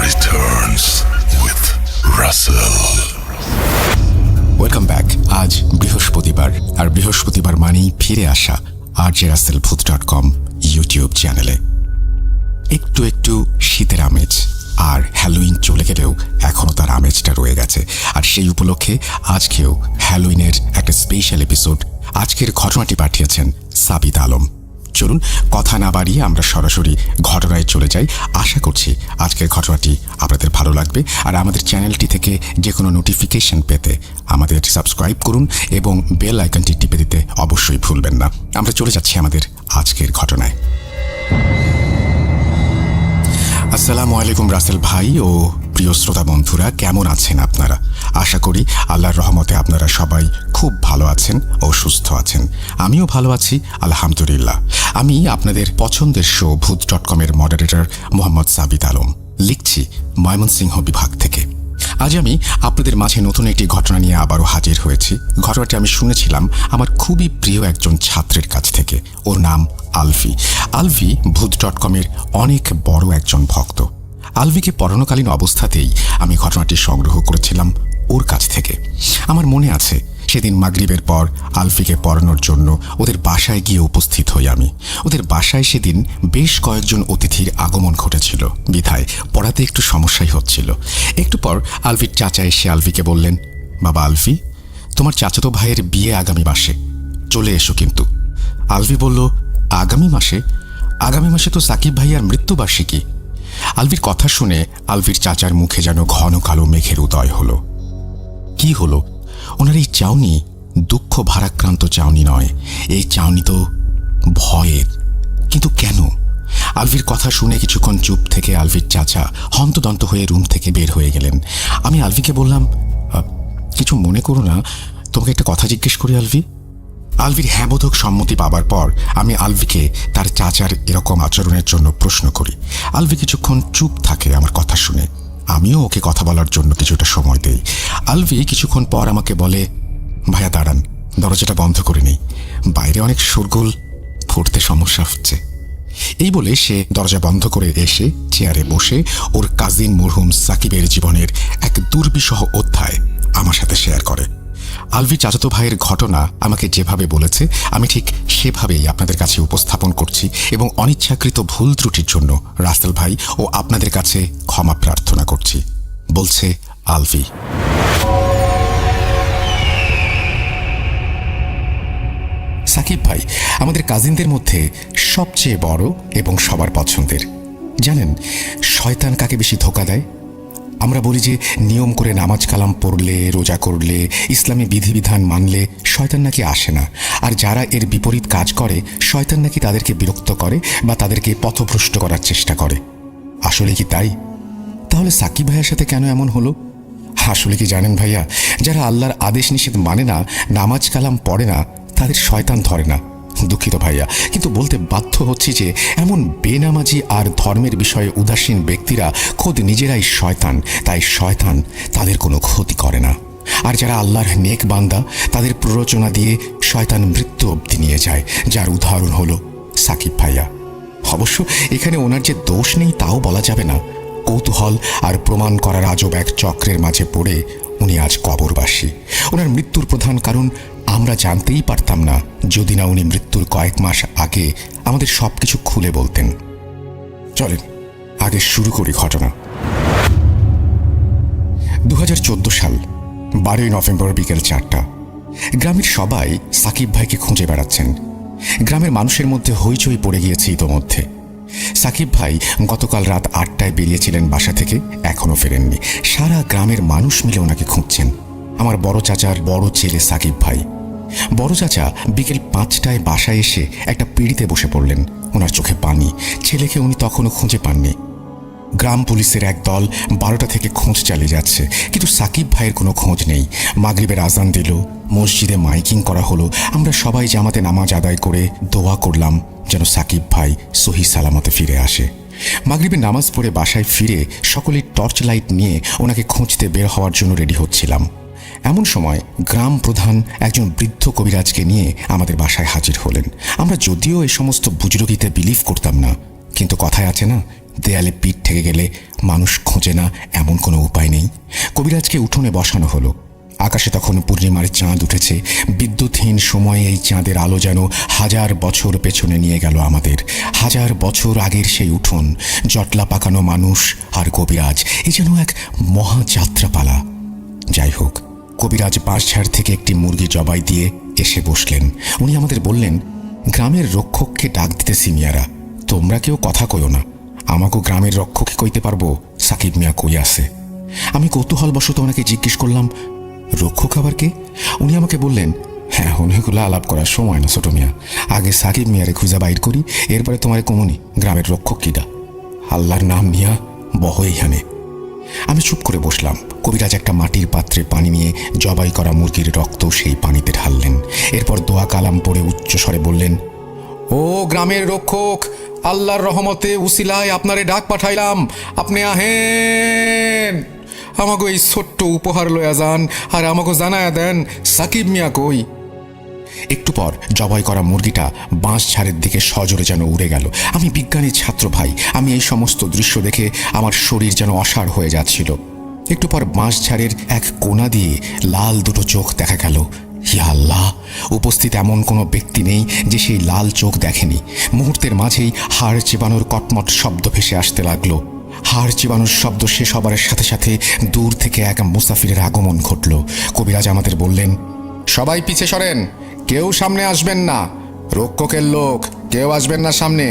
returns with Russell. Welcome back. আজ বৃহস্পতিবার, আর বৃহস্পতিবার মানেই ফিরে আসা rjrussellbooth.com ইউটিউব চ্যানেলে। একটু একটু শীতের আমেজ, আর হ্যালোইন চলে গেলেও এখনও তার আমেজটা রয়ে গেছে। আর সেই উপলক্ষে আজকেও হ্যালোইনের একটা স্পেশাল এপিসোড। আজকের ঘটনাটি পাঠিয়েছেন সাবিত আলম। চলুন কথা না বাড়িয়ে আমরা সরাসরি ঘটনায় চলে যাই। আশা করছি আজকের ঘটনাটি আপনাদের ভালো লাগবে। আর আমাদের চ্যানেলটি থেকে যে কোনো নোটিফিকেশন পেতে আমাদের সাবস্ক্রাইব করুন এবং বেল আইকনটি টিপে দিতে অবশ্যই ভুলবেন না। আমরা চলে যাচ্ছি আমাদের আজকের ঘটনায়। আসসালামু আলাইকুম রাসেল ভাই ও প্রিয় শ্রোতা বন্ধুরা, কেমন আছেন আপনারা? আশা করি আল্লাহর রহমতে আপনারা সবাই খুব ভালো আছেন ও সুস্থ আছেন। আমিও ভালো আছি, আলহামদুলিল্লাহ। আমি আপনাদের পছন্দের শো ভূত.com-এর মডারেটর মোহাম্মদ সাবিত আলম, লিখছি ময়মনসিংহ বিভাগ থেকে। আজ আমি আপনাদের মাঝে নতুন একটি ঘটনা নিয়ে আবারও হাজির হয়েছি। ঘটনাটি আমি শুনেছিলাম আমার খুবই প্রিয় একজন ছাত্রের কাছ থেকে। ওর নাম আলভি। আলভি ভূত.com-এর অনেক বড় একজন ভক্ত। আলভিকে পড়ানোকালীন অবস্থাতেই আমি ঘটনাটি সংগ্রহ করেছিলাম ওর কাছ থেকে। আমার মনে আছে সেদিন মাগরিবের পর আলভিকে পড়ানোর জন্য ওদের বাসায় গিয়ে উপস্থিত হই আমি। ওদের বাসায় সেদিন বেশ কয়েকজন অতিথির আগমন ঘটেছিল, বিধায় পড়াতে একটু সমস্যাই হচ্ছিল। একটু পর আলভির চাচা এসে আলভিকে বললেন, বাবা আলভি, তোমার চাচাতো ভাইয়ের বিয়ে আগামী মাসে, চলে এসো কিন্তু। আলভি বলল, আগামী মাসে? আগামী মাসে তো সাকিব ভাইয়ার মৃত্যুবার্ষিকী। আলভির কথা শুনে আলভির চাচার মুখে যেন ঘন কালো মেঘের উদয় হলো। কি হলো? ওনার এই চাউনি দুঃখ ভারাক্রান্ত চাউনি নয়, এই চাউনি তো ভয়ের। কিন্তু কেন? আলভির কথা শুনে কিছুক্ষণ চুপ থেকে আলভির চাচা হন্তদন্ত হয়ে রুম থেকে বের হয়ে গেলেন। আমি আলভিকে বললাম, কিছু মনে করো না, তোমাকে একটা কথা জিজ্ঞেস করি আলভি। আলভির হ্যাঁবোধক সম্মতি পাবার পর আমি আলভিকে তার চাচার এরকম আচরণের জন্য প্রশ্ন করি। আলভি কিছুক্ষণ চুপ থাকে আমার কথা শুনে। আমিও ওকে কথা বলার জন্য কিছুটা সময় দেই। আলভি কিছুক্ষণ পর আমাকে বলে, ভাইয়া দাঁড়ান, দরজাটা বন্ধ করে নেই, বাইরে অনেক শোরগোল, ফুটতে সমস্যা হচ্ছে। এই বলে সে দরজা বন্ধ করে এসে চেয়ারে বসে ওর কাজিন মরহুম সাকিবের জীবনের এক দুর্বিষহ অধ্যায় আমার সাথে শেয়ার করে। আলভি চাচাতো ভাইয়ের ঘটনা আমাকে যেভাবে বলেছে আমি ঠিক সেভাবেই আপনাদের কাছে উপস্থাপন করছি, এবং অনিচ্ছাকৃত ভুল ত্রুটির জন্য রাসেল ভাই ও আপনাদের কাছে ক্ষমা প্রার্থনা করছি। বলছে আলভি। সাকিব ভাই আমাদের কাজিনদের মধ্যে সবচেয়ে বড় এবং সবার পছন্দের। জানেন শয়তান কাকে বেশি ধোঁকা দেয়? আমরা বলি যে নিয়ম করে নামাজ কালাম পড়লে, রোজা করলে, ইসলামী বিধিবিধান মানলে শয়তান নাকি আসে না। আর যারা এর বিপরীত কাজ করে শয়তান নাকি তাদেরকে বিরক্ত করে বা তাদেরকে পথভ্রষ্ট করার চেষ্টা করে। আসলে কি তাই? তাহলে সাকিব ভাইয়ের সাথে কেন এমন হলো? আসলে কি জানেন ভাইয়া, যারা আল্লাহর আদেশ নিষেধ মানে না, নামাজ কালাম পড়ে না, তাদের শয়তান ধরে না। দুঃখিত ভাইয়া, কিন্তু বলতে বাধ্য হচ্ছি যে এমন বেনামাজি আর ধর্মের বিষয়ে উদাসীন ব্যক্তিরা খোদ নিজেরাই শয়তান। তাই শয়তান তাদের কোনো ক্ষতি করে না। আর যারা আল্লাহর নেক বান্দা, তাদের প্ররোচনা দিয়ে শয়তান মৃত্যু অবধি নিয়ে যায়, যার উদাহরণ হলো সাকিব ভাইয়া। অবশ্য এখানে ওনার যে দোষ নেই তাও বলা যাবে না। কৌতূহল আর প্রমাণ করার আজব এক চক্রের মাঝে পড়ে উনি আজ কবরবাসী। ওনার মৃত্যুর প্রধান কারণ আমরা জানতেই পারতাম না যদি না উনি মৃত্যুর কয়েক মাস আগে আমাদের সবকিছু খুলে বলতেন। চলেন আগে শুরু করি ঘটনা। 2014 সাল 12ই নভেম্বর বিকেল 4টা। গ্রামের সবাই সাকিব ভাইকে খুঁজে বেড়াচ্ছেন। গ্রামের মানুষের মধ্যে হইচই পড়ে গিয়েছে ইতোমধ্যে। সাকিব ভাই গতকাল রাত 8টায় বেরিয়েছিলেন বাসা থেকে, এখনো ফেরেননি। সারা গ্রামের মানুষ মিলে ওনাকে খুঁজছেন। আমার বড় চাচার বড় ছেলে সাকিব ভাই। বড় চাচা বিকেল 5টায় বাসায় এসে একটা পিঁড়িতে বসে পড়লেন। ওনার চোখে পানি। ছেলেকে উনি তখনও খুঁজে পাননি। গ্রাম পুলিশের এক দল 12টা থেকে খোঁজ চালিয়ে যাচ্ছে, কিন্তু সাকিব ভাইয়ের কোনো খোঁজ নেই। মাগরিবের আজান দিল, মসজিদে মাইকিং করা হলো। আমরা সবাই জামাতে নামাজ আদায় করে দোয়া করলাম যেন সাকিব ভাই সহি সালামতে ফিরে আসে। মাগরিবের নামাজ পড়ে বাসায় ফিরে সকলেই টর্চ লাইট নিয়ে ওনাকে খুঁজতে বের হওয়ার জন্য রেডি হচ্ছিলাম। এমন সময় গ্রাম প্রধান একজন বৃদ্ধ কবিরাজকে নিয়ে আমাদের বাসায় হাজির হলেন। আমরা যদিও এই সমস্ত বুজরুকিতে বিলিভ করতাম না, কিন্তু কথায় আছে না, দেয়ালে পিঠ ঠেকে গেলে মানুষ খোঁজে না এমন কোনো উপায় নেই। কবিরাজকে উঠোনে বসানো হলো। আকাশে তখন পূর্ণিমার চাঁদ উঠেছে। বিদ্যুৎহীন সময়ে এই চাঁদের আলো যেন 1000 বছর পেছনে নিয়ে গেল আমাদের। 1000 বছর আগের সেই উঠোন, জটলা পাকানো মানুষ আর কবিরাজ, এ যেন এক মহাযাত্রাপালা। যাই হোক, কবিরাজ বাঁশঝাড় থেকে একটি মুরগি জবাই দিয়ে এসে বসলেন। উনি আমাদের বললেন, গ্রামের রক্ষককে ডাক দিতেছি মিয়ারা, তোমরা কেউ কথা কইও না। আমাকে গ্রামের রক্ষককে কইতে পারবো সাকিব মিয়া কই আছে? আমি কৌতূহলবশত ওনাকে জিজ্ঞেস করলাম, রক্ষক আবার কে? উনি আমাকে বললেন, হ্যাঁ, অনেকগুলো আলাপ করার সময় না ছোট মিয়া, আগে সাকিব মিয়ারে খুঁজা বাইর করি, এরপরে তোমার কমনি গ্রামের রক্ষক কিটা। আল্লাহর নাম নিয়া বহ এইখানে। আমি চুপ করে বসলাম। কবিরাজ একটা মাটির পাত্রে পানি নিয়ে জবাই করা মুরগির রক্ত সেই পানিতে ঢাললেন। এরপর দোয়া কালাম পড়ে উচ্চস্বরে বললেন, ও গ্রামের রক্ষক, আল্লাহর রহমতে উসিলায় আপনারে ডাক পাঠাইলাম, আপনি আহেন। আমাকে এই ছোট্ট উপহার লয়া যান আর আমাকে জানায়া দেন সাকিব মিয়া কই। একটু পর জবাই করা মুরগিটা বাঁশঝাড়ের দিকে সজোরে যেন উড়ে গেল। আমি বিজ্ঞানের ছাত্র ভাই, আমি এই সমস্ত দৃশ্য দেখে আমার শরীর যেন অসাড় হয়ে যাচ্ছিল। একটু পর বাঁশঝাড়ের এক কোণা দিয়ে লাল দুটো চোখ দেখা গেল। ইয়া আল্লাহ, উপস্থিত এমন কোনো ব্যক্তি নেই যে সেই লাল চোখ দেখেনি। মুহূর্তের মাঝেই হাড় চিবানোর কটমট শব্দ ভেসে আসতে লাগলো। হাড় চিবানোর শব্দ শেষ হবার সাথে সাথে দূর থেকে এক মুসাফিরের আগমন ঘটল। কবিরাজ আমাদের বললেন, সবাই পিছে সরেন, কেউ সামনে আসবেন না। রক্ষকের লোক, কেউ আসবেন না সামনে,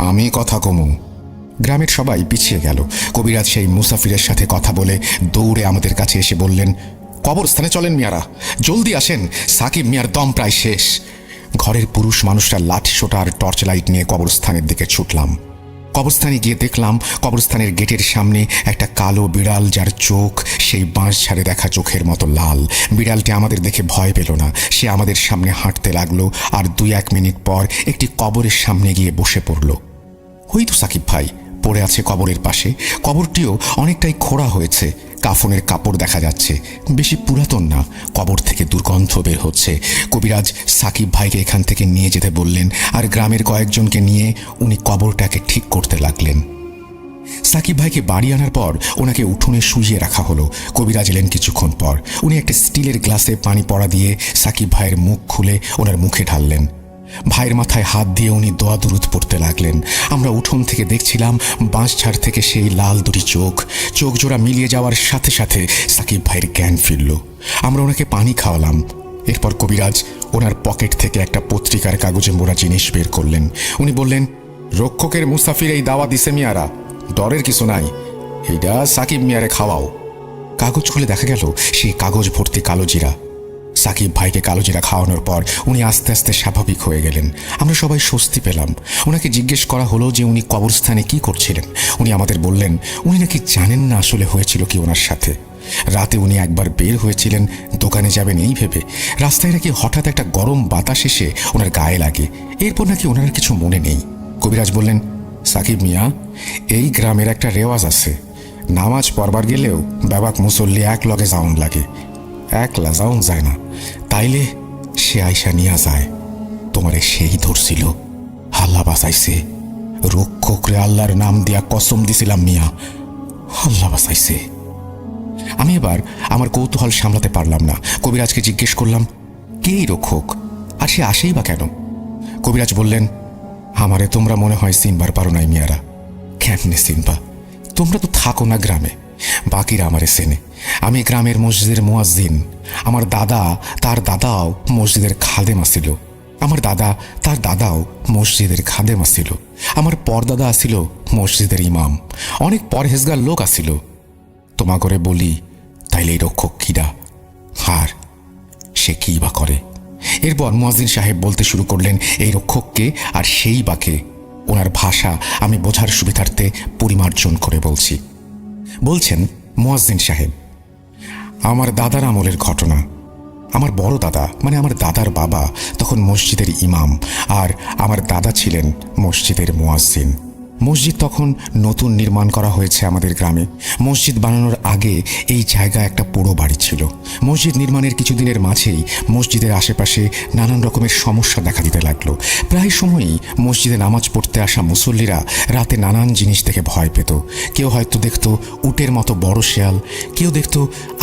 আমি কথা কমু। গ্রামের সবাই পিছিয়ে গেল। কবিরাজ সেই মুসাফিরের সাথে কথা বলে দৌড়ে আমাদের কাছে এসে বললেন, কবরস্থানে চলেন মিয়ারা, জলদি আসেন, সাকিব মিয়ার দম প্রায় শেষ। ঘরের পুরুষ মানুষরা লাঠি সোটা আর টর্চ লাইট নিয়ে কবরস্থানের দিকে ছুটলাম। কবরস্থানে গিয়ে দেখলাম কবরস্থানের গেটের সামনে একটা কালো বিড়াল, যার চোখ সেই বাঁশঝাড়ে দেখা চোখের মতো লাল। বিড়ালটি আমাদের দেখে ভয় পেল না, সে আমাদের সামনে হাঁটতে লাগলো আর 2-1 মিনিট পর একটি কবরের সামনে গিয়ে বসে পড়ল। ওই তো সাকিব ভাই পড়ে আছে কবরের পাশে। কবরটিও অনেকটাই খোঁড়া হয়েছে, কাফনের কাপড় দেখা যাচ্ছে, বেশি পুরাতন না। কবর থেকে দুর্গন্ধ বের হচ্ছে। কবিরাজ সাকিব ভাইকে এখান থেকে নিয়ে যেতে বললেন আর গ্রামের কয়েকজনকে নিয়ে উনি কবরটাকে ঠিক করতে লাগলেন। সাকিব ভাইকে বাড়ি আনার পর ওনাকে উঠোনে শুইয়ে রাখা হলো। কবিরাজ এলেন কিছুক্ষণ পর। উনি একটা স্টিলের গ্লাসে পানি পড়া দিয়ে সাকিব ভাইয়ের মুখ খুলে ওনার মুখে ঢাললেন। ভাইয়ের মাথায় হাত দিয়ে উনি দোয়া দুরুদ পড়তে লাগলেন। আমরা উঠোন থেকে দেখছিলাম বাঁশঝাড় থেকে সেই লাল দুটি চোখ জোড়া মিলিয়ে যাওয়ার সাথে সাথে সাকিব ভাইয়ের জ্ঞান ফিরল। আমরা ওনাকে পানি খাওয়ালাম। এরপর কবিরাজ ওনার পকেট থেকে একটা পত্রিকার কাগজে মোড়া জিনিস বের করলেন। উনি বললেন, রক্ষকের মুসাফির এই দাওয়া দিছে মিয়ারা, ডরের কিছু নাই, এইটা সাকিব মিয়ারে খাওয়াও। কাগজ খুলে দেখা গেল সেই কাগজ ভর্তি কালো জিরা। সাকিব ভাইকে কালো জিরা খাওয়ানোর পর উনি আস্তে আস্তে স্বাভাবিক হয়ে গেলেন। আমরা সবাই স্বস্তি পেলাম। ওনাকে জিজ্ঞেস করা হলো যে উনি কবরস্থানে কি করছিলেন। উনি আমাদের বললেন, উনি নাকি জানেন না আসলে হয়েছিল কি ওনার সাথে। রাতে উনি একবার বের হয়েছিলেন দোকানে যাবেন এই ভেবে। রাস্তায় নাকি হঠাৎ একটা গরম বাতাস এসে ওনার গায়ে লাগে। এরপর নাকি ওনার কিছু মনে নেই। কবিরাজ বললেন, সাকিব মিয়া, এই গ্রামের একটা রেওয়াজ আছে, নামাজ পড়বার গেলেও বাবাক মুসল্লি এক লগে যাওন লাগে, একলা যাওন যায় না, তাইলে সে আইসা নিয়া যায়। তোমারে সেই ধরছিল, আল্লাহ বাঁচাইছে। রক্ষকরে আল্লাহর নাম দিয়া কসম দিছিলাম মিয়া, আল্লাহ বাঁচাইছে। আমি এবার আমার কৌতূহল সামলাতে পারলাম না। কবিরাজকে জিজ্ঞেস করলাম, কে এই রক্ষক আর সে আসেই বা কেন? কবিরাজ বললেন, আমারে তোমরা মনে হয় চিনবার পারো নাই মিয়ারা। কেমনে চিনবা? তোমরা তো থাকো না গ্রামে, বাকিরা আমারে চেনে। আমি গ্রামের মসজিদের মুয়াজ্জিন। আমার দাদা তার দাদাও মসজিদের খাদেম আসিল। আমার দাদা তার দাদাও মসজিদের খাদেম আসিল। আমার পরদাদা আসিল মসজিদের ইমাম। অনেক পরহেজগার লোক আসিল। তোমা করে বলি, তাইলে এই রক্ষক কিডা আর সে কী বা করে? এরপর মুয়াজ্জিন সাহেব বলতে শুরু করলেন এই রক্ষককে আর সেই বাকে। ওনার ভাষা আমি বোঝার সুবিধার্থে পরিমার্জন করে বলছি। বলছেন মুয়াজ্জিন সাহেব, আমার দাদার আমলের ঘটনা। আমার বড় দাদা মানে আমার দাদার বাবা তখন মসজিদের ইমাম, আর আমার দাদা ছিলেন মসজিদের মুয়াজ্জিন। মসজিদ তখন নতুন নির্মাণ করা হয়েছে আমাদের গ্রামে। মসজিদ বানানোর আগে এই জায়গা একটা পোড়ো বাড়ি ছিল। মসজিদ নির্মাণের কিছুদিনের মাঝেই মসজিদের আশেপাশে নানান রকমের সমস্যা দেখা দিতে লাগলো। প্রায় সময়ই মসজিদে নামাজ পড়তে আসা মুসল্লিরা রাতে নানান জিনিস দেখে ভয় পেত। কেউ হয়তো দেখত উটের মতো বড় শেয়াল, কেউ দেখত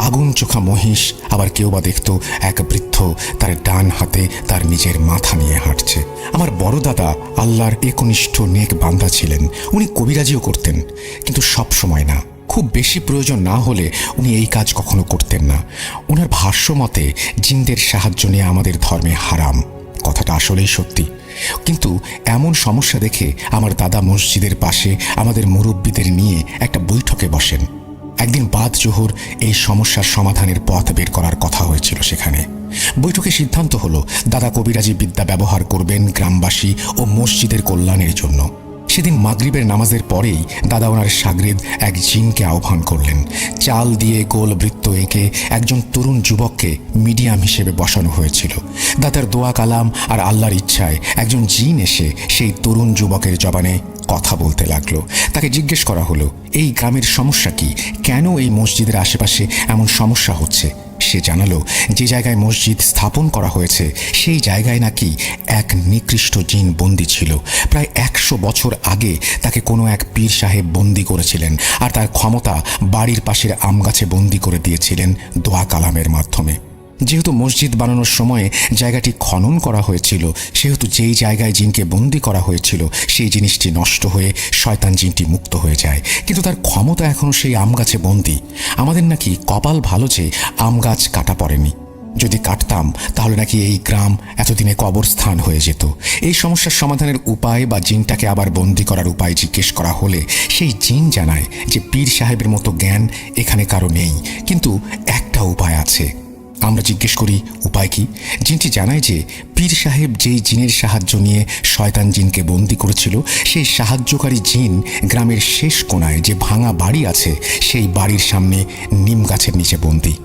আগুন চোখা মহিষ, আবার কেউ বা দেখত এক বৃদ্ধ তার ডান হাতে তার নিজের মাথা নিয়ে হাঁটছে। আমার বড় দাদা আল্লাহর একনিষ্ঠ নেক বান্দা ছিলেন। উনি কবিরাজিও করতেন, কিন্তু সব সময় না। খুব বেশি প্রয়োজন না হলে উনি এই কাজ কখনো করতেন না। ওনার ভাষ্য মতে জিনদের সাহায্য নিয়ে আমাদের ধর্মে হারাম। কথাটা আসলেই সত্যি। কিন্তু এমন সমস্যা দেখে আমার দাদা মসজিদের পাশে আমাদের মুরব্বীদের নিয়ে একটা বৈঠকে বসেন। একদিন বাদ জোহর এই সমস্যার সমাধানের পথ বের করার কথা হয়েছিল সেখানে। বৈঠকে সিদ্ধান্ত হলো দাদা কবিরাজি বিদ্যা ব্যবহার করবেন গ্রামবাসী ও মসজিদের কল্যাণের জন্য। সেদিন মাগরিবের নামাজের পরেই দাদা ওনার শাগরেদ এক জিনকে আহ্বান করলেন। চাল দিয়ে গোল বৃত্ত এঁকে একজন তরুণ যুবককে মিডিয়াম হিসেবে বসানো হয়েছিল। দাদার দোয়া কালাম আর আল্লাহর ইচ্ছায় একজন জিন এসে সেই তরুণ যুবকের জবানে কথা বলতে লাগলো। তাকে জিজ্ঞেস করা হলো, এই গ্রামের সমস্যা কি, কেন এই মসজিদের আশেপাশে এমন সমস্যা হচ্ছে। সে জানালো, যে জায়গায় মসজিদ স্থাপন করা হয়েছে সেই জায়গায় নাকি এক নিকৃষ্ট জিন বন্দী ছিল। প্রায় 100 বছর আগে তাকে কোনো এক পীর সাহেব বন্দী করেছিলেন, আর তার ক্ষমতা বাড়ির পাশের আম গাছে বন্দী করে দিয়েছিলেন দোয়া কালামের মাধ্যমে। যেহেতু মসজিদ বানানোর সময়ে জায়গাটি খনন করা হয়েছিল, সেহেতু যেই জায়গায় জিনকে বন্দি করা হয়েছিল সেই জিনিসটি নষ্ট হয়ে শয়তান জিনটি মুক্ত হয়ে যায়, কিন্তু তার ক্ষমতা এখনও সেই আম গাছে বন্দি। আমাদের নাকি কপাল ভালো যে আম গাছ কাটা পড়েনি। যদি কাটতাম তাহলে নাকি এই গ্রাম এতদিনে কবরস্থান হয়ে যেত। এই সমস্যার সমাধানের উপায় বা জিনটাকে আবার বন্দি করার উপায় জিজ্ঞেস করা হলে সেই জিন জানায় যে পীর সাহেবের মতো জ্ঞান এখানে কারো নেই, কিন্তু একটা উপায় আছে। আমরা জিজ্ঞেস করি, উপায় কি? জিনটি জানায় যে পীর সাহেব যেই জিনের সাহায্য নিয়ে শয়তান জিনকে বন্দি করেছিল, সেই সাহায্যকারী জিন গ্রামের শেষ কোণায় যে ভাঙা বাড়ি আছে সেই বাড়ির সামনে নিম গাছের নিচে বন্দি।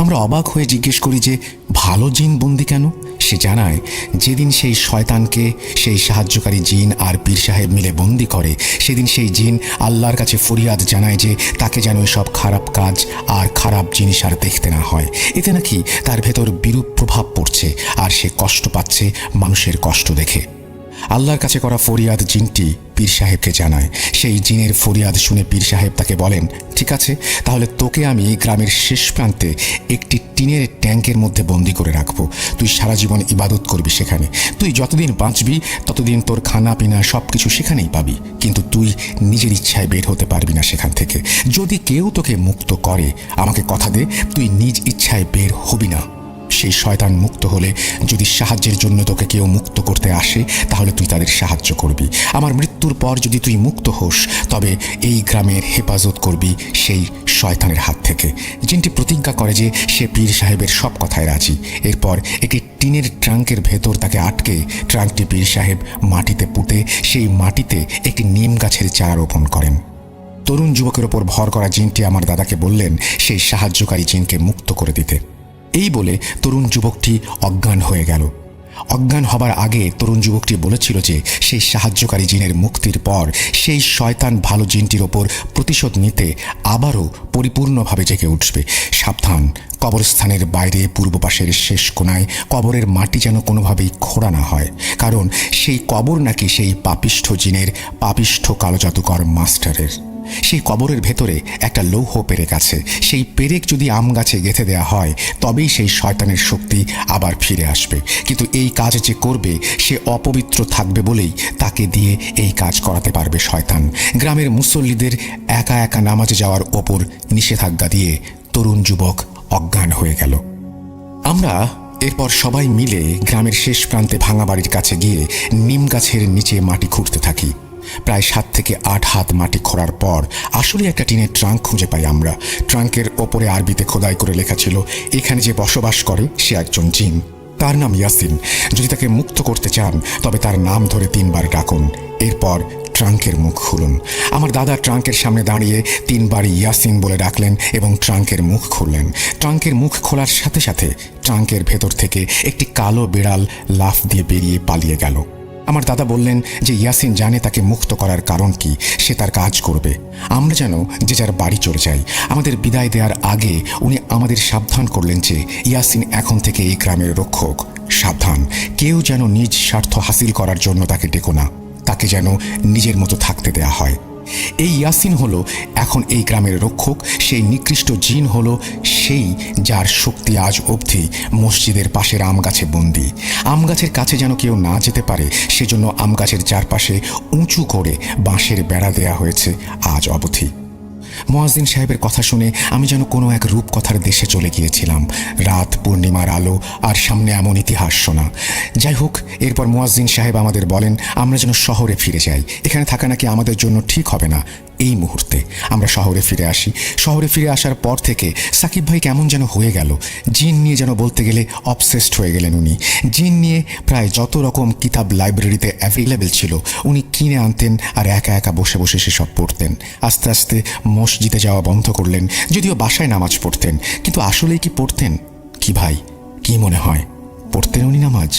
আমরা অবাক হয়ে জিজ্ঞেস করি যে ভালো জিন বন্দি কেন? সে জানায়, যেদিন সেই শয়তানকে সেই সাহায্যকারী জিন আর পীর সাহেব মিলে বন্দি করে, সেদিন সেই জিন আল্লাহর কাছে ফরিয়াদ জানায় যে তাকে যেন সব খারাপ কাজ আর খারাপ জিনিস আর দেখতে না হয়। এতে নাকি তার ভেতর বিরূপ প্রভাব পড়ছে, আর সে কষ্ট পাচ্ছে মানুষের কষ্ট দেখে। আল্লাহর কাছে করা ফরিয়াদ জিনটি পীর সাহেবকে জানায়। সেই জিনের ফরিয়াদ শুনে পীর সাহেব তাকে বলেন, ঠিক আছে, তাহলে তোকে আমি গ্রামের শেষ প্রান্তে একটি টিনের ট্যাঙ্কের মধ্যে বন্দি করে রাখবো। তুই সারা জীবন ইবাদত করবি সেখানে। তুই যতদিন বাঁচবি ততদিন তোর খানা পিনা সব কিছু সেখানেই পাবি, কিন্তু তুই নিজের ইচ্ছায় বের হতে পারবি না সেখান থেকে। যদি কেউ তোকে মুক্ত করে, আমাকে কথা দে তুই নিজ ইচ্ছায় বের হবি না। সেই শয়তান মুক্ত হলে যদি সাহায্যের জন্য তোকে কেউ মুক্ত করতে আসে, তাহলে তুই তাদের সাহায্য করবি। আমার মৃত্যুর পর যদি তুই মুক্ত হোস, তবে এই গ্রামের হেফাজত করবি সেই শয়তানের হাত থেকে। জিনটি প্রতিজ্ঞা করে যে সে পীর সাহেবের সব কথায় রাজি। এরপর একটি টিনের ট্রাঙ্কের ভেতর তাকে আটকে ট্রাঙ্কটি পীর সাহেব মাটিতে পুঁতে সেই মাটিতে একটি নিম গাছের চারা রোপণ করেন। তরুণ যুবকের ওপর ভর করা জিনটি আমার দাদাকে বললেন সেই সাহায্যকারী জিনকে মুক্ত করে দিতে। এই বলে তরুণ যুবকটি অজ্ঞান হয়ে গেল। অজ্ঞান হবার আগে তরুণ যুবকটি বলেছিল যে সেই সাহায্যকারী জিনের মুক্তির পর সেই শয়তান ভালো জিনটির ওপর প্রতিশোধ নিতে আবারও পরিপূর্ণভাবে জেগে উঠবে। সাবধান, কবরস্থানের বাইরে পূর্ব পাশের শেষ কোণায় কবরের মাটি যেন কোনোভাবেই খোঁড়া না হয়, কারণ সেই কবর নাকি সেই পাপিষ্ঠ জিনের পাপিষ্ঠ কালো জাদুকর মাস্টারের। সেই কবরের ভেতরে একটা লৌহ পেরেক আছে। সেই পেরেক যদি আম গাছে গেঁথে দেওয়া হয়, তবেই সেই শয়তানের শক্তি আবার ফিরে আসবে। কিন্তু এই কাজ যে করবে সে অপবিত্র থাকবে বলেই তাকে দিয়ে এই কাজ করাতে পারবে শয়তান। গ্রামের মুসল্লিদের একা একা নামাজে যাওয়ার ওপর নিষেধাজ্ঞা দিয়ে তরুণ যুবক অজ্ঞান হয়ে গেল। আমরা এরপর সবাই মিলে গ্রামের শেষ প্রান্তে ভাঙা বাড়ির কাছে গিয়ে নিম গাছের নিচে মাটি খুঁড়তে থাকি। প্রায় 7 থেকে 8 হাত মাটি খোঁড়ার পর আসলে একটা টিনের ট্রাঙ্ক খুঁজে পাই আমরা। ট্রাঙ্কের ওপরে আরবিতে খোদাই করে লেখা ছিল, এখানে যে বসবাস করে সে একজন জিন, তার নাম ইয়াসিন। যদি তাকে মুক্ত করতে চান তবে তার নাম ধরে 3 বার ডাকুন। এরপর ট্রাঙ্কের মুখ খুলুন। আমার দাদা ট্রাঙ্কের সামনে দাঁড়িয়ে 3 বার ইয়াসিন বলে ডাকলেন এবং ট্রাঙ্কের মুখ খুললেন। ট্রাঙ্কের মুখ খোলার সাথে সাথে ট্রাঙ্কের ভেতর থেকে একটি কালো বিড়াল লাফ দিয়ে বেরিয়ে পালিয়ে গেল। আমার দাদা বললেন যে ইয়াসিন জানে তাকে মুক্ত করার কারণ কি, সে তার কাজ করবে। আমরা যেন যে যার বাড়ি চলে যাই। আমাদের বিদায় দেওয়ার আগে উনি আমাদের সাবধান করলেন যে ইয়াসিন এখন থেকে এই গ্রামের রক্ষক। সাবধান, কেউ যেন নিজ স্বার্থ হাসিল করার জন্য তাকে ডেকো না, তাকে যেন নিজের মতো থাকতে দেয়া হয়। এই ইয়াসিন হলো এখন এই গ্রামের রক্ষক। সেই নিকৃষ্ট জিন হলো সেই যার শক্তি আজ অবধি মসজিদের পাশের আম গাছে বন্দী। আম গাছের কাছে যেন কেউ না যেতে পারে সেজন্য আম গাছের চারপাশে উঁচু করে বাঁশের বেড়া দেয়া হয়েছে আজ অবধি। মুয়াজ্জিন সাহেবের কথা শুনে আমি যেন কোনো এক রূপকথার দেশে চলে গিয়েছিলাম। রাত, পূর্ণিমার আলো, আর সামনে এমন ইতিহাস শোনা। যাই হোক, এরপর মুয়াজ্জিন সাহেব আমাদের বলেন আমরা যেন শহরে ফিরে যাই, এখানে থাকা নাকি আমাদের জন্য ঠিক হবে না। এই মুহূর্তে আমরা শহরে ফিরে আসি। শহরে ফিরে আসার পর থেকে সাকিব ভাই কেমন যেন হয়ে গেল। জিন নিয়ে যেন বলতে গেলে অবসেসড হয়ে গেলেন উনি। জিন নিয়ে প্রায় যত রকম কিতাব লাইব্রেরিতে অ্যাভেলেবেল ছিল উনি কিনে আনতেন আর একা একা বসে বসে সেসব পড়তেন। আস্তে আস্তে মসজিদে যাওয়া বন্ধ করলেন, যদিও বাসায় নামাজ পড়তেন। কিন্তু আসলেই কি পড়তেন? কি ভাই, কি মনে হয় পড়তেন উনি নামাজ?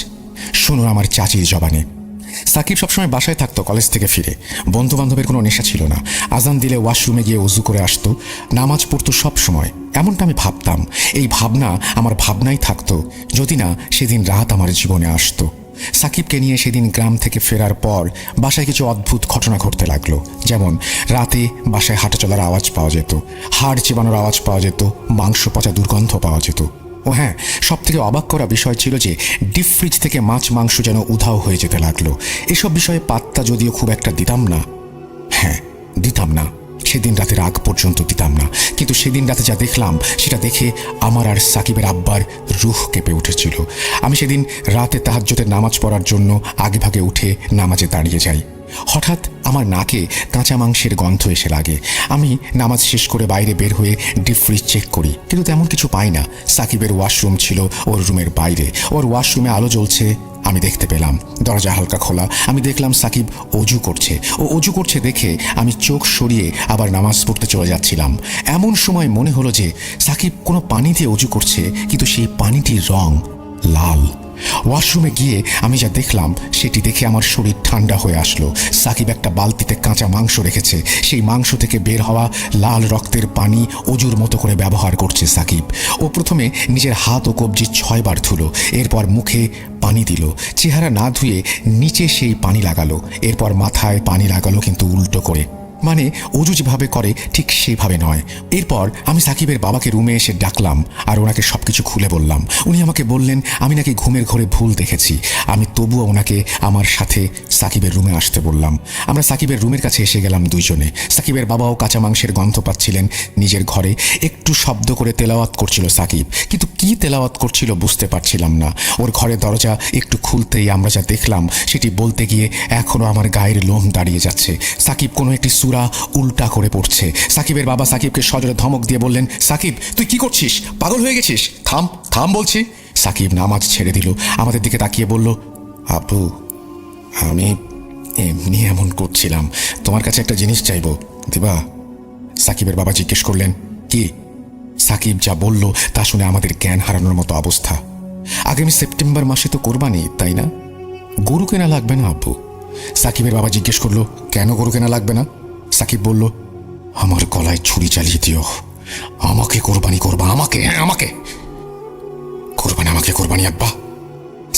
শুনুন আমার চাচির জবানে। সাকিব সবসময় বাসায় থাকতো কলেজ থেকে ফিরে। বন্ধু বান্ধবের কোনো নেশা ছিল না। আজান দিলে ওয়াশরুমে গিয়ে ওযু করে আসতো, নামাজ পড়তো সব সময়। এমনটা আমি ভাবতাম। এই ভাবনা আমার ভাবনাই থাকতো যদি না সেদিন রাত আমার জীবনে আসতো। সাকিবকে নিয়ে সেদিন গ্রাম থেকে ফেরার পর বাসায় কিছু অদ্ভুত ঘটনা ঘটতে লাগলো। যেমন রাতে বাসায় হাঁটা চলার আওয়াজ পাওয়া যেত, হাড় চিবানোর আওয়াজ পাওয়া যেত, মাংস পচা দুর্গন্ধ পাওয়া যেত। ও হ্যাঁ, সব থেকে অবাক করা বিষয় ছিল যে ডিপ ফ্রিজ থেকে মাছ মাংস যেন উধাও হয়ে যেতে লাগলো। এসব বিষয়ে পাত্তা যদিও খুব একটা দিতাম না। হ্যাঁ, দিতাম না, সেদিন রাতের আগ পর্যন্ত দিতাম না। কিন্তু সেদিন রাতে যা দেখলাম সেটা দেখে আমার আর সাকিবের আব্বার রুহ কেঁপে উঠেছিল। আমি সেদিন রাতে তাহাজ্জুদের নামাজ পড়ার জন্য আগেভাগে উঠে নামাজে দাঁড়িয়ে যাই। হঠাৎ আমার নাকে কাঁচা মাংসের গন্ধ এসে লাগে। আমি নামাজ শেষ করে বাইরে বের হয়ে ডিপ ফ্রিজ চেক করি, কিন্তু তেমন কিছু পাই না। সাকিবের ওয়াশরুম ছিল ওর রুমের বাইরে। ওর ওয়াশরুমে আলো জ্বলছে, আমি দেখতে পেলাম। দরজা হালকা খোলা, আমি দেখলাম সাকিব অজু করছে। ও অজু করছে দেখে আমি চোখ সরিয়ে আবার নামাজ পড়তে চলে যাচ্ছিলাম। এমন সময় মনে হলো যে সাকিব কোনো পানি দিয়ে অজু করছে, কিন্তু সেই পানিটির রং লাল। ওয়াশরুমে গিয়ে আমি যা দেখলাম সেটি দেখে আমার শরীর ঠান্ডা হয়ে আসলো। সাকিব একটা বালতিতে কাঁচা মাংস রেখেছে, সেই মাংস থেকে বের হওয়া লাল রক্তের পানি অজুর মতো করে ব্যবহার করছে সাকিব। ও প্রথমে নিজের হাত ও কবজি 6 বার ধুলো, এরপর মুখে পানি দিল। চেহারা না ধুয়ে নিচে সেই পানি লাগালো, এরপর মাথায় পানি লাগালো, কিন্তু উল্টো করে, মানে অজু যেভাবে করে ঠিক সেইভাবে নয়। এরপর আমি সাকিবের বাবাকে রুমে এসে ডাকলাম আর ওনাকে সবকিছু খুলে বললাম। উনি আমাকে বললেন আমি নাকি ঘুমের ঘরে ভুল দেখেছি। আমি তবুও ওনাকে আমার সাথে সাকিবের রুমে আসতে বললাম। আমরা সাকিবের রুমের কাছে এসে গেলাম দুইজনে। সাকিবের বাবাও কাঁচা মাংসের গন্ধ পাচ্ছিলেন নিজের ঘরে। একটু শব্দ করে তেলাওয়াত করছিল সাকিব, কিন্তু কি তেলাওয়াত করছিল বুঝতে পারছিলাম না। ওর ঘরের দরজা একটু খুলতেই আমরা যা দেখলাম সেটি বলতে গিয়ে এখনো আমার গায়ের লোম দাঁড়িয়ে যাচ্ছে। সাকিব কোনো একটি সূরা উল্টা করে পড়ছে। সাকিবের বাবা সাকিবকে সজোরে ধমক দিয়ে বললেন, সাকিব তুই কি করছিস? পাগল হয়ে গেছিস? থাম থাম বলছি। সাকিব নামাজ ছেড়ে দিল, আমাদের দিকে তাকিয়ে বলল, আব্বু আমি এমনি এমন করছিলাম, তোমার কাছে একটা জিনিস চাইবো, দিবা? সাকিবের বাবা জিজ্ঞেস করলেন, কি? সাকিব যা বলল তা শুনে আমাদের জ্ঞান হারানোর মতো অবস্থা। আগামী সেপ্টেম্বর মাসে তো কোরবানি, তাই না? গরু কেনা লাগবে না আব্বু? সাকিবের বাবা জিজ্ঞেস করলো, কেন গরু কেনা লাগবে না? সাকিব বলল, আমার গলায় ছুরি চালিয়ে দিও, আমাকে কোরবানি করবা, আমাকে, হ্যাঁ আমাকে কোরবানি, আমাকে কোরবানি আব্বা।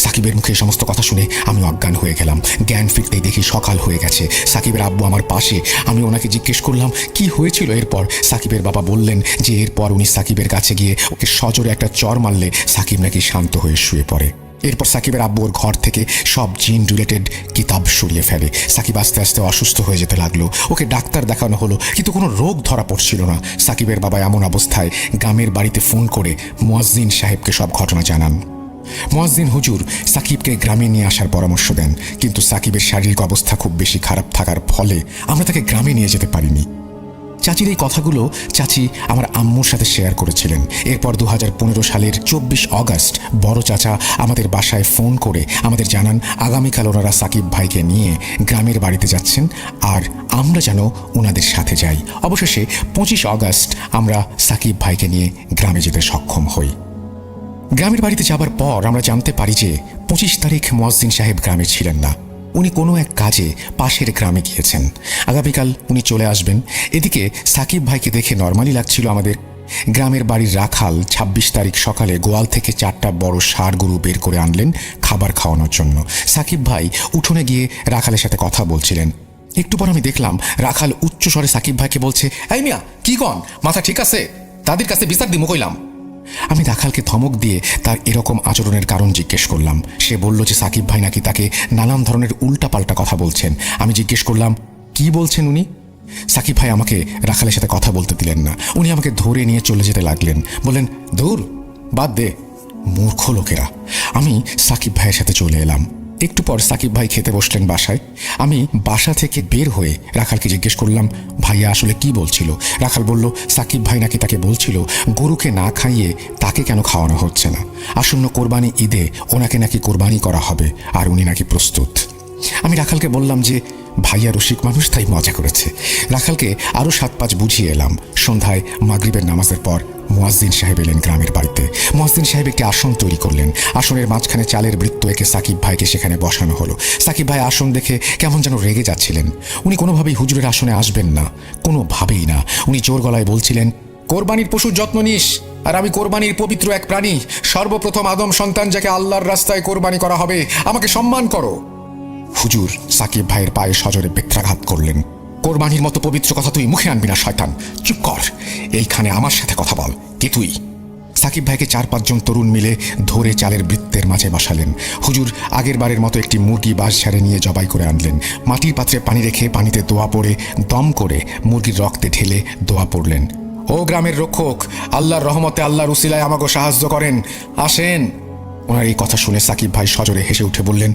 সাকিবের মুখে সমস্ত কথা শুনে আমি অজ্ঞান হয়ে গেলাম। জ্ঞান ফিরতেই দেখি সকাল হয়ে গেছে। সাকিবের আব্বু আমার পাশে। আমি ওনাকে জিজ্ঞেস করলাম কি হয়েছিল এরপর। সাকিবের বাবা বললেন যে এরপর উনি সাকিবের কাছে গিয়ে ওকে সজোরে একটা চর মারলে সাকিব নাকি শান্ত হয়ে শুয়ে পড়ে। এরপর সাকিবের আব্বু ওর ঘর থেকে সব জিন রিলেটেড কিতাব সরিয়ে ফেলে। সাকিব আস্তে আস্তে অসুস্থ হয়ে যেতে লাগলো। ওকে ডাক্তার দেখানো হলো, কিন্তু কোনো রোগ ধরা পড়ছিল না। সাকিবের বাবা এমন অবস্থায় গ্রামের বাড়িতে ফোন করে মুয়াজ্জিন সাহেবকে সব ঘটনা জানান। মুয়াজ্জিন হুজুর সাকিবকে গ্রামে নিয়ে আসার পরামর্শ দেন, কিন্তু সাকিবের শারীরিক অবস্থা খুব বেশি খারাপ থাকার ফলে আমরা তাকে গ্রামে নিয়ে যেতে পারিনি। চাচির এই কথাগুলো চাচি আমার আম্মুর সাথে শেয়ার করেছিলেন। এরপর 2015 সালের 24 অগস্ট বড় চাচা আমাদের বাসায় ফোন করে আমাদের জানান আগামীকাল ওনারা সাকিব ভাইকে নিয়ে গ্রামের বাড়িতে যাচ্ছেন আর আমরা যেন ওনাদের সাথে যাই। অবশেষে 25 অগস্ট আমরা সাকিব ভাইকে নিয়ে গ্রামে যেতে সক্ষম হই। গ্রামের বাড়িতে যাবার পর আমরা জানতে পারি যে 25 তারিখ মুয়াজ্জিন সাহেব গ্রামে ছিলেন না। উনি কোনো এক কাজে পাশের গ্রামে গিয়েছেন। আগামীকাল উনি চলে আসবেন। এদিকে সাকিব ভাইকে দেখে নর্মালি লাগছিল আমাদের। গ্রামের বাড়ির রাখাল ২৬ তারিখ সকালে গোয়াল থেকে ৪টা বড় ষাঁড় গরু বের করে আনলেন খাবার খাওয়ানোর জন্য। সাকিব ভাই উঠোনে গিয়ে রাখালের সাথে কথা বলছিলেন। একটু পর আমি দেখলাম রাখাল উচ্চস্বরে সাকিব ভাইকে বলছে, এই মিয়া কি কন, মাথা ঠিক আছে? তাদের কাছে বিচার দিমু কইলাম। আমি রাখালকে ধমক দিয়ে তার এরকম আচরণের কারণ জিজ্ঞেস করলাম। সে বলল যে সাকিব ভাই নাকি তাকে নানান ধরনের উল্টাপাল্টা কথা বলছেন। আমি জিজ্ঞেস করলাম, কি বলছেন উনি? সাকিব ভাই আমাকে রাখালের সাথে কথা বলতে দিলেন না। উনি আমাকে ধরে নিয়ে চলে যেতে লাগলেন। বললেন, দূর, বাদ দে, মূর্খ লোকেরা। আমি সাকিব ভাইয়ের সাথে চলে এলাম। একটু পর সাকিব ভাই খেতে বসলেন বাসায়। আমি বাসা থেকে বের হয়ে রাখালকে জিজ্ঞেস করলাম, ভাইয়া আসলে কি বলছিল? রাখাল বলল, সাকিব ভাই নাকি তাকে বলছিল গরুকে না খাইয়ে তাকে কেন খাওয়ানো হচ্ছে না। আসন্ন কোরবানি ঈদে ওনাকে নাকি কোরবানি করা হবে আর উনি নাকি প্রস্তুত। আমি রাখালকে বললাম যে ভাইয়া রসিক মানুষ, তাই মজা করেছে। রাখালকে আরও ৭-৫ বুঝিয়ে এলাম। সন্ধ্যায় মাগরিবের নামাজের পর মুয়াজ্জিন সাহেব এলেন গ্রামের বাড়িতে। মুয়াজ্জিন সাহেব একটি আসন তৈরি করলেন। আসনের মাঝখানে চালের বৃত্ত এঁকে সাকিব ভাইকে সেখানে বসানো হলো। সাকিব ভাই আসন দেখে কেমন যেন রেগে যাচ্ছিলেন। উনি কোনোভাবেই হুজুরের আসনে আসবেন না, কোনোভাবেই না। উনি জোর গলায় বলছিলেন, কোরবানির পশুর যত্ন নিস, আর আমি কোরবানির পবিত্র এক প্রাণী, সর্বপ্রথম আদম সন্তান যাকে আল্লাহর রাস্তায় কোরবানি করা হবে, আমাকে সম্মান করো। হুজুর সাকিব ভাইয়ের পায়ে সজোরে বেত্রাঘাত করলেন। কোরবানির মতো পবিত্র কথা তুই মুখে আনবি না শয়তান, চুপ কর, এইখানে আমার সাথে কথা বল, কে তুই? সাকিব ভাইকে ৪-৫ জন তরুণ মিলে ধরে চালের বৃত্তের মাঝে বসালেন। হুজুর আগের বারের মতো একটি মুরগি বাঁশ ঝাড়ে নিয়ে জবাই করে আনলেন। মাটির পাত্রে পানি রেখে পানিতে দোয়া পড়ে দম করে মুরগির রক্তে ঢেলে দোয়া পড়লেন। ও গ্রামের রক্ষক, আল্লাহর রহমতে আল্লাহর উসিলায় আমাকে সাহায্য করেন, আসেন। ওনার এই কথা শুনে সাকিব ভাই সজোরে হেসে উঠে বললেন,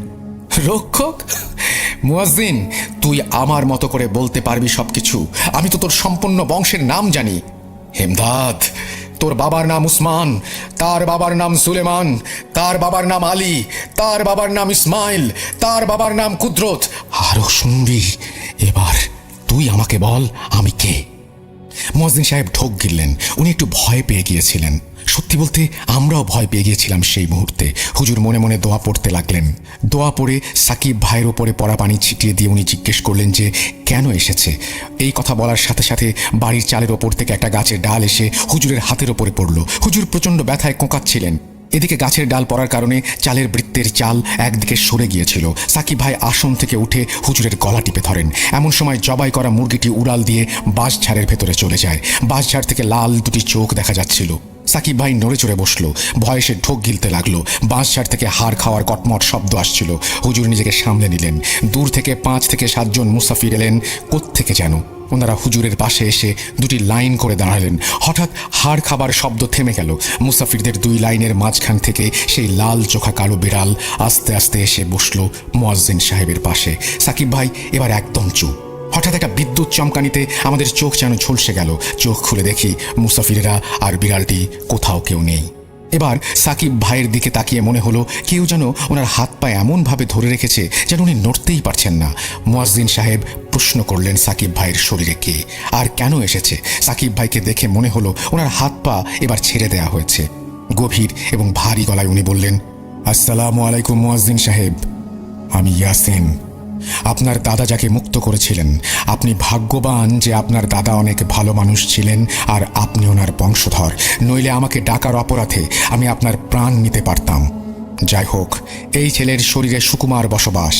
রক্ষক? মুয়াজ্জিন, তুই আমার মতো করে বলতে পারবি সবকিছু? আমি তো তোর সম্পূর্ণ বংশের নাম জানি। হেমদাদ, তোর বাবার নাম উসমান, তার বাবার নাম সুলেমান, তার বাবার নাম আলী, তার বাবার নাম ইসমাইল, তার বাবার নাম কুদরত। আরো শুনবি? এবার তুই আমাকে বল আমি কে? মুয়াজ্জিন সাহেব ঢোক গিললেন। উনি একটু ভয় পেয়ে গিয়েছিলেন। সত্যি বলতে আমরাও ভয় পেয়ে গিয়েছিলাম সেই মুহূর্তে। হুজুর মনে মনে দোয়া পড়তে লাগলেন। দোয়া পড়ে সাকিব ভাইয়ের ওপরে পড়া পানি ছিটিয়ে দিয়ে উনি জিজ্ঞেস করলেন যে কেন এসেছে। এই কথা বলার সাথে সাথে বাড়ির চালের ওপর থেকে একটা গাছের ডাল এসে হুজুরের হাতের ওপরে পড়ল। হুজুর প্রচণ্ড ব্যথায় কোঁকাচ্ছিলেন। এদিকে গাছের ডাল পড়ার কারণে চালের বৃত্তের চাল একদিকে সরে গিয়েছিল। সাকিব ভাই আসন থেকে উঠে হুজুরের গলা টিপে ধরেন। এমন সময় জবাই করা মুরগিটি উড়াল দিয়ে বাঁশঝাড়ের ভেতরে চলে যায়। বাঁশঝাড় থেকে লাল দুটি চোখ দেখা যাচ্ছিল। সাকিব ভাই নড়ে চড়ে বসলো। ভয়ে সে ঢোক গিলতে লাগলো। বাঁশঝাড় থেকে হাড় খাওয়ার কটমট শব্দ আসছিল। হুজুর নিজেকে সামলে নিলেন। দূর থেকে 5 থেকে 7 জন মুসাফির এলেন কোত্থেকে যেন। ওনারা হুজুরের পাশে এসে দুটি লাইন করে দাঁড়ালেন। হঠাৎ হাড় খাবার শব্দ থেমে গেল। মুসাফিরদের 2 লাইনের মাঝখান থেকে সেই লাল চোখা কালো বিড়াল আস্তে আস্তে এসে বসলো মুয়াজ্জিন সাহেবের পাশে। সাকিব ভাই এবার একদম চুপ। হঠাৎ একটা বিদ্যুৎ চমকানিতে আমাদের চোখ যেন ঝলসে গেল। চোখ খুলে দেখি মুসাফিরেরা আর বিড়ালটি কোথাও কেউ নেই। এবার সাকিব ভাইয়ের দিকে তাকিয়ে মনে হলো কেউ যেন ওনার হাত পা এমনভাবে ধরে রেখেছে যেন উনি নড়তেই পারছেন না। মুয়াজ্জিন সাহেব প্রশ্ন করলেন সাকিব ভাইয়ের শরীরে কে আর কেন এসেছে। সাকিব ভাইকে দেখে মনে হলো ওনার হাত পা এবার ছেড়ে দেয়া হয়েছে। গভীর এবং ভারী গলায় উনি বললেন, আসসালামু আলাইকুম মুয়াজ্জিন সাহেব, আমি ইয়াসিন। আপনার দাদা যাকে মুক্ত করেছিলেন, আপনি ভাগ্যবান যে আপনার দাদা অনেক ভালো মানুষ ছিলেন আর আপনি ওনার বংশধর, নইলে আমাকে ডাকার অপরাধে আমি আপনার প্রাণ নিতে পারতাম। যাই হোক, এই ছেলের শরীরে সুকুমার বসবাস।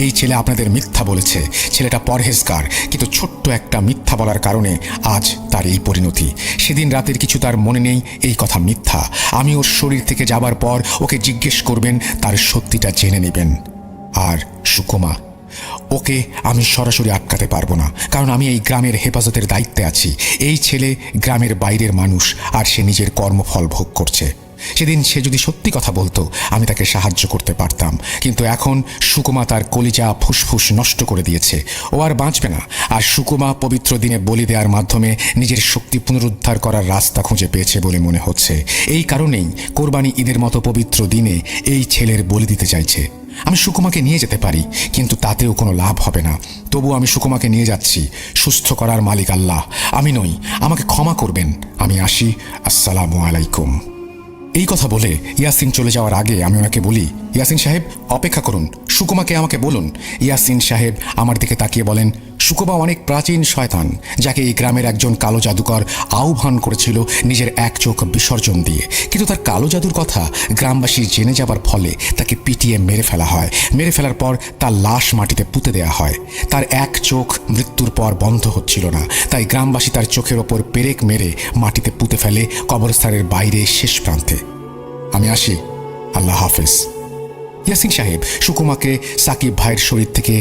এই ছেলে আপনাদের মিথ্যা বলেছে। ছেলেটা পরহেজগার, কিন্তু ছোট্ট একটা মিথ্যা বলার কারণে আজ তার এই পরিণতি। সেদিন রাতের কিছু তার মনে নেই, এই কথা মিথ্যা। আমি ওর শরীর থেকে যাবার পর ওকে জিজ্ঞেস করবেন, তার সত্যিটা জেনে নেবেন। আর সুকুমা, ওকে আমি সরাসরি আটকাতে পারবো না, কারণ আমি এই গ্রামের হেফাজতের দায়িত্বে আছি। এই ছেলে গ্রামের বাইরের মানুষ আর সে নিজের কর্মফল ভোগ করছে। সেদিন সে যদি সত্যি কথা বলতো আমি তাকে সাহায্য করতে পারতাম, কিন্তু এখন সুকুমা তার কলিজা ফুসফুস নষ্ট করে দিয়েছে। ও আর বাঁচবে না। আর সুকুমা পবিত্র দিনে বলি দেওয়ার মাধ্যমে নিজের শক্তি পুনরুদ্ধার করার রাস্তা খুঁজে পেয়েছে বলে মনে হচ্ছে। এই কারণেই কোরবানি ঈদের মতো পবিত্র দিনে এই ছেলের বলি দিতে চাইছে। আমি সুকুমাকে নিয়ে যেতে পারি, কিন্তু তাতেও কোনো লাভ হবে না। তবু আমি সুকুমাকে নিয়ে যাচ্ছি। সুস্থ করার মালিক আল্লাহ, আমি নই। আমাকে ক্ষমা করবেন। আমি আসি। আসসালামু আলাইকুম। এই কথা বলে ইয়াসিন চলে যাওয়ার আগে আমি ওনাকে বলি, ইয়াসিন সাহেব অপেক্ষা করুন, সুকুমাকে আমাকে বলুন। ইয়াসিন সাহেব আমার দিকে তাকিয়ে বলেন, সুকুমা অনেক প্রাচীন শয়তান, যাকে এই গ্রামের একজন কালো জাদুকর আহ্বান করেছিল নিজের এক চোখ বিসর্জন দিয়ে। কিন্তু তার কালো জাদুর কথা গ্রামবাসী জেনে যাবার ফলে তাকে পিটিয়ে মেরে ফেলা হয়। মেরে ফেলার পর তার লাশ মাটিতে পুঁতে দেওয়া হয়। তার এক চোখ মৃত্যুর পর বন্ধ হচ্ছিল না, তাই গ্রামবাসী তার চোখের ওপর পেরেক মেরে মাটিতে পুঁতে ফেলে কবরস্থানের বাইরে শেষ প্রান্তে। আমি আসি, আল্লাহ হাফেজ। ইয়াসিন সাহেব সুকুমাকে সাকিব ভাইয়ের শরীর থেকে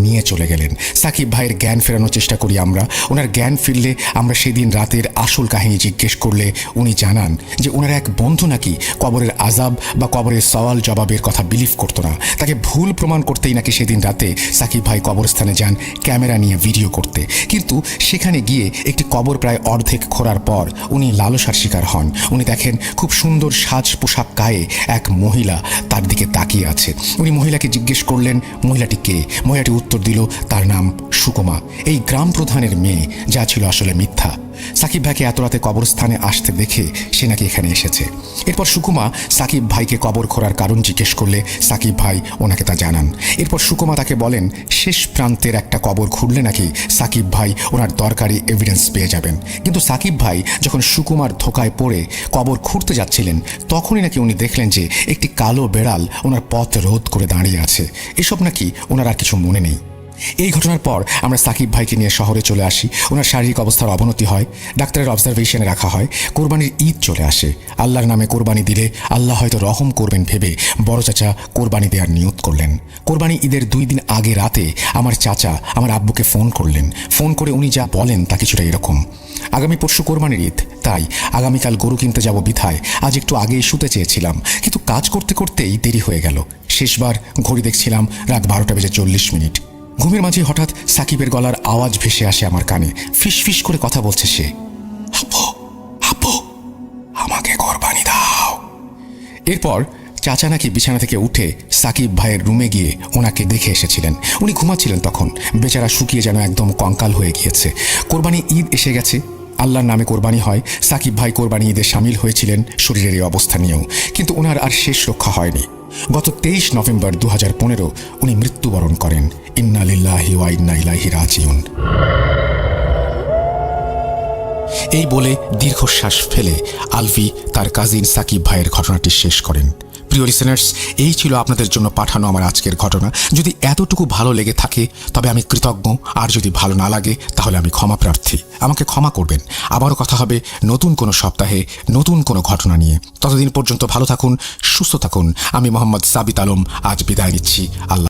নিয়ে চলে গেলেন। সাকিব ভাইয়ের জ্ঞান ফেরানোর চেষ্টা করি আমরা। ওনার জ্ঞান ফিরলে আমরা সেদিন রাতের আসল কাহিনী জিজ্ঞেস করলে উনি জানান যে ওনার এক বন্ধু নাকি কবরের আজাব বা কবরের সওয়াল জবাবের কথা বিলিভ করতো না। তাকে ভুল প্রমাণ করতেই নাকি সেদিন রাতে সাকিব ভাই কবরস্থানে যান ক্যামেরা নিয়ে ভিডিও করতে। কিন্তু সেখানে গিয়ে একটি কবর প্রায় অর্ধেক খোঁড়ার পর উনি লালসার শিকার হন। উনি দেখেন খুব সুন্দর সাজ পোশাক গায়ে এক মহিলা তার দিকে তাকিয়ে আছে। উনি মহিলাকে জিজ্ঞেস করলেন মহিলাটি কে। মহিলাটি উত্তর দিল তার নাম সুকুমা, এই গ্রাম প্রধানের মেয়ে, যা ছিল আসলে মিথ্যা। সাকিব ভাইকে এত রাতে কবরস্থানে আসতে দেখে সে নাকি এখানে এসেছে। এরপর সুকুমা সাকিব ভাইকে কবর খোঁড়ার কারণ জিজ্ঞেস করলে সাকিব ভাই ওনাকে তা জানান। এরপর সুকুমা তাকে বলেন শেষ প্রান্তের একটা কবর খুঁড়লে নাকি সাকিব ভাই ওনার দরকারি এভিডেন্স পেয়ে যাবেন। কিন্তু সাকিব ভাই যখন সুকুমার ধোকায় পড়ে কবর খুঁড়তে যাচ্ছিলেন তখনই নাকি উনি দেখলেন যে একটি কালো বেড়াল ওনার পথ রোধ করে দাঁড়িয়ে আছে। এসব নাকি ওনার আর কিছু মনে নেই। এই ঘটনার পর আমরা সাকিব ভাইকে নিয়ে শহরে চলে আসি। ওনার শারীরিক অবস্থার অবনতি হয়, ডাক্তারের অবজারভেশনে রাখা হয়। কোরবানির ঈদ চলে আসে। আল্লাহর নামে কোরবানি দিলে আল্লাহ হয়তো রহম করবেন ভেবে বড় চাচা কোরবানি দেওয়ার নিয়ত করলেন। কোরবানি ঈদের 2 দিন আগে রাতে আমার চাচা আমার আব্বুকে ফোন করলেন। ফোন করে উনি যা বলেন তা কিছুটা এরকম, আগামী পরশু কোরবানির ঈদ, তাই আগামীকাল গরু কিনতে যাব বিধায় আজ একটু আগেই শুতে চেয়েছিলাম, কিন্তু কাজ করতে করতেই দেরি হয়ে গেল। শেষবার ঘড়ি দেখছিলাম রাত 12:40। ঘুমের মাঝে হঠাৎ সাকিবের গলার আওয়াজ ভেসে আসে আমার কানে। ফিস ফিস করে কথা বলছে সে, আব্বু আব্বু আমাকে কোরবানি দাও। এরপর চাচা নাকি বিছানা থেকে উঠে সাকিব ভাইয়ের রুমে গিয়ে ওনাকে দেখে এসেছিলেন। উনি ঘুমাচ্ছিলেন তখন, বেচারা শুকিয়ে যেন একদম কঙ্কাল হয়ে গিয়েছে। কোরবানি ঈদ এসে গেছে, আল্লাহর নামে কোরবানি হয়। সাকিব ভাই কোরবানি ঈদে সামিল হয়েছিলেন শরীরের এই অবস্থা নিয়েও, কিন্তু ওনার আর শেষ রক্ষা হয়নি। গত 23 নভেম্বর 2015 উনি মৃত্যুবরণ করেন। ইন্না লিল্লাহি ওয়া ইন্না ইলাইহি রাজিউন। এই বলে দীর্ঘশ্বাস ফেলে আলভি তার কাজিন সাকিব ভাইয়ের ঘটনাটি শেষ করেন। প্রিয় লিসেনার্স, এই ছিল আপনাদের জন্য পাঠানো আমার আজকের ঘটনা। যদি এতটুকু ভালো লেগে থাকে তবে আমি কৃতজ্ঞ, আর যদি ভালো না লাগে তাহলে আমি ক্ষমা প্রার্থী। আমাকে ক্ষমা করবেন। আবারও কথা হবে নতুন কোনো সপ্তাহে নতুন কোনো ঘটনা নিয়ে। ততদিন পর্যন্ত ভালো থাকুন, সুস্থ থাকুন। আমি মোহাম্মদ সাবিত আলম আজ বিদায় নিচ্ছি। আল্লাহ।